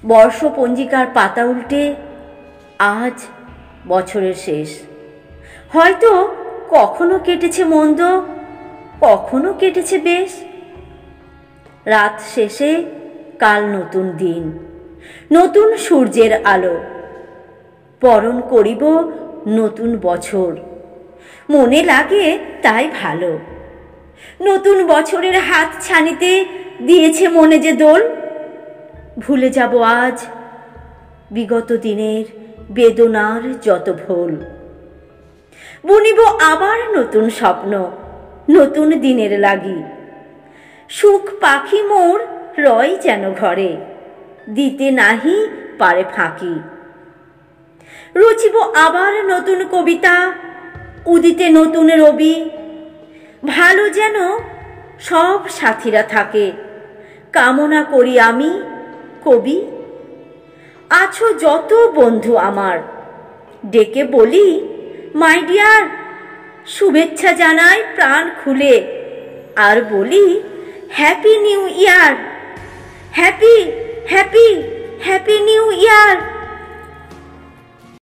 বর্ষপঞ্জিকার পাতা উল্টে আজ বছরের শেষ। হয়তো কখনো কেটেছে মন্দ, কখনো কেটেছে বেশ। রাত শেষে কাল নতুন দিন, নতুন সূর্যের আলো। বরণ করিব নতুন বছর, মনে লাগে তাই ভালো। নতুন বছরের হাত ছানিতে দিয়েছে মনে যে দোল। ভুলে যাব আজ বিগত দিনের বেদনার যত ভোল। বুনিব আবার নতুন স্বপ্ন, নতুন দিনের লাগি। সুখ পাখি মোর রয় যেন ঘরে, দিতে নাহি পারে ফাঁকি। রচিব আবার নতুন কবিতা, উদিতে নতুন রবি। ভালো যেন সব সাথীরা থাকে, কামনা করি আমি কবি। আছো যত বন্ধু আমার, ডেকে বলি মাই ডিয়ার। শুভেচ্ছা জানাই প্রাণ খুলে, আর বলি happy new year. Happy happy happy new year.